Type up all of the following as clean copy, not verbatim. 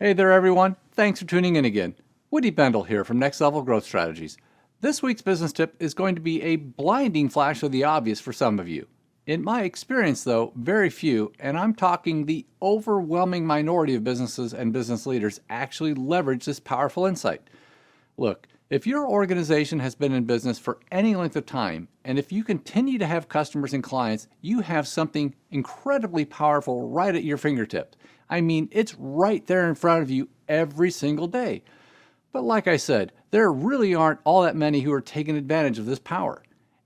Hey there, everyone. Thanks for tuning in again. Woody Bendle here from Next Level Growth Strategies. This week's business tip is going to be a blinding flash of the obvious for some of you. In my experience, though, very few, and I'm talking the overwhelming minority of businesses and business leaders actually leverage this powerful insight. Look, if your organization has been in business for any length of time, and if you continue to have customers and clients, you have something incredibly powerful right at your fingertips. I mean, it's right there in front of you every single day. But like I said, there really aren't all that many who are taking advantage of this power.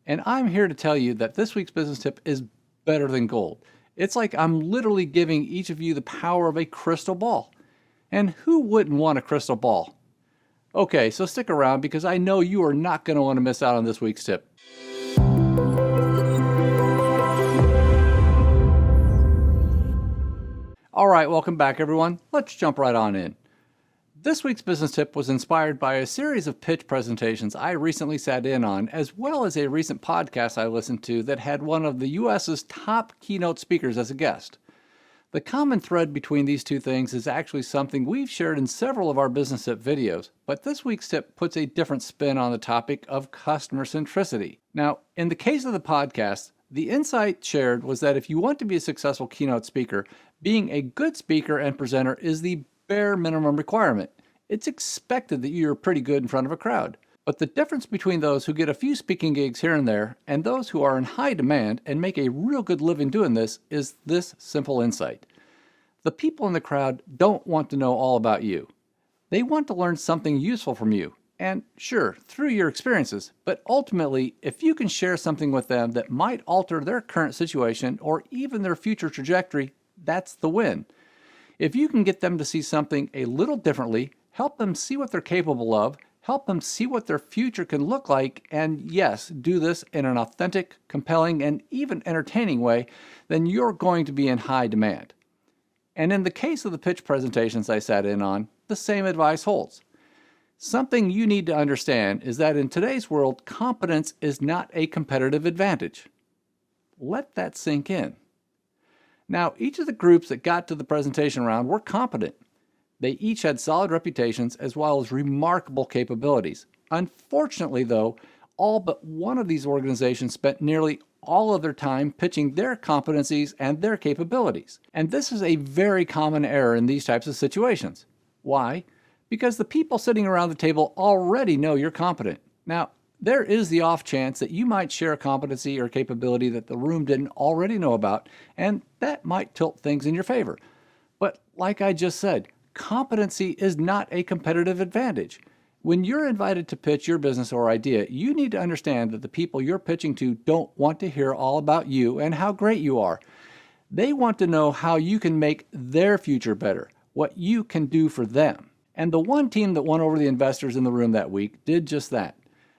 And I'm here to tell you that this week's business tip is better than gold. It's like I'm literally giving each of you the power of a crystal ball. And who wouldn't want a crystal ball? Okay, so stick around because I know you are not going to want to miss out on this week's tip. All right, welcome back, everyone. Let's jump right on in. This week's business tip was inspired by a series of pitch presentations I recently sat in on, as well as a recent podcast I listened to that had one of the U.S.'s top keynote speakers as a guest. The common thread between these two things is actually something we've shared in several of our business tip videos, but this week's tip puts a different spin on the topic of customer centricity. Now, in the case of the podcast, the insight shared was that if you want to be a successful keynote speaker, being a good speaker and presenter is the bare minimum requirement. It's expected that you're pretty good in front of a crowd. But the difference between those who get a few speaking gigs here and there and those who are in high demand and make a real good living doing this is this simple insight. The people in the crowd don't want to know all about you. They want to learn something useful from you. And sure, through your experiences, but ultimately, if you can share something with them that might alter their current situation or even their future trajectory, that's the win. If you can get them to see something a little differently, help them see what they're capable of, help them see what their future can look like, and yes, do this in an authentic, compelling, and even entertaining way, then you're going to be in high demand. And in the case of the pitch presentations I sat in on, the same advice holds. Something you need to understand is that in today's world, competence is not a competitive advantage. Let that sink in. Now, each of the groups that got to the presentation round were competent. They each had solid reputations as well as remarkable capabilities. Unfortunately, though, all but one of these organizations spent nearly all of their time pitching their competencies and their capabilities. And this is a very common error in these types of situations. Why? Because the people sitting around the table already know you're competent. Now, there is the off chance that you might share a competency or capability that the room didn't already know about, and that might tilt things in your favor. But like I just said, competency is not a competitive advantage. When you're invited to pitch your business or idea, you need to understand that the people you're pitching to don't want to hear all about you and how great you are. They want to know how you can make their future better, what you can do for them. And the one team that won over the investors in the room that week did just that.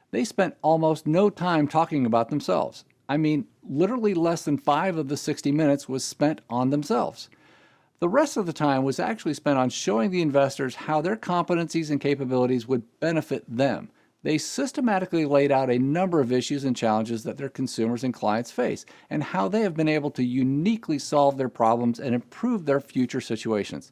They spent almost no time talking about themselves. I mean, literally less than 5 of the 60 minutes was spent on themselves. The rest of the time was actually spent on showing the investors how their competencies and capabilities would benefit them. They systematically laid out a number of issues and challenges that their consumers and clients face, and how they have been able to uniquely solve their problems and improve their future situations.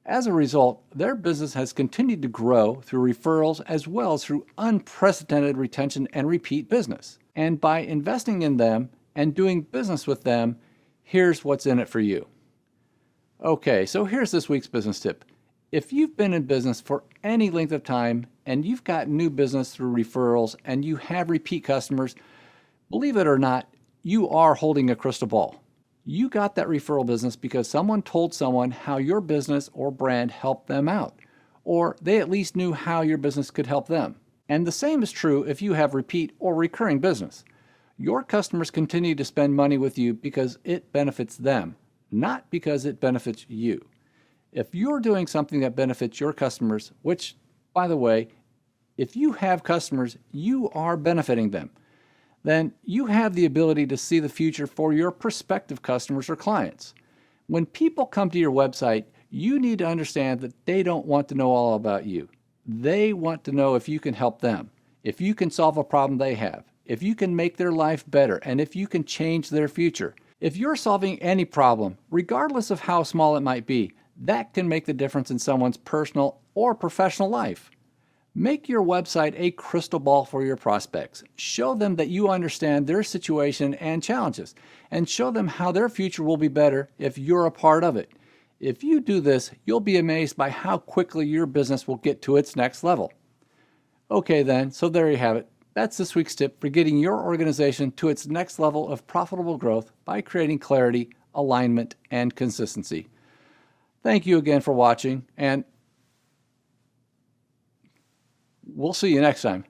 As a result, their business has continued to grow through referrals as well as through unprecedented retention and repeat business. And by investing in them and doing business with them, here's what's in it for you. Okay, so here's this week's business tip. If you've been in business for any length of time and you've got new business through referrals and you have repeat customers, believe it or not, you are holding a crystal ball. You got that referral business because someone told someone how your business or brand helped them out, or they at least knew how your business could help them. And the same is true if you have repeat or recurring business. Your customers continue to spend money with you because it benefits them, not because it benefits you. If you're doing something that benefits your customers, which, by the way, if you have customers, you are benefiting them, then you have the ability to see the future for your prospective customers or clients. When people come to your website, you need to understand that they don't want to know all about you. They want to know if you can help them, if you can solve a problem they have, if you can make their life better, and if you can change their future. If you're solving any problem, regardless of how small it might be, That can make the difference in someone's personal or professional life. Make your website a crystal ball for your prospects. Show them that you understand their situation and challenges, and show them how their future will be better if you're a part of it. If you do this, you'll be amazed by how quickly your business will get to its next level. Okay then, so there you have it. That's this week's tip for getting your organization to its next level of profitable growth by creating clarity, alignment, and consistency. Thank you again for watching, and we'll see you next time.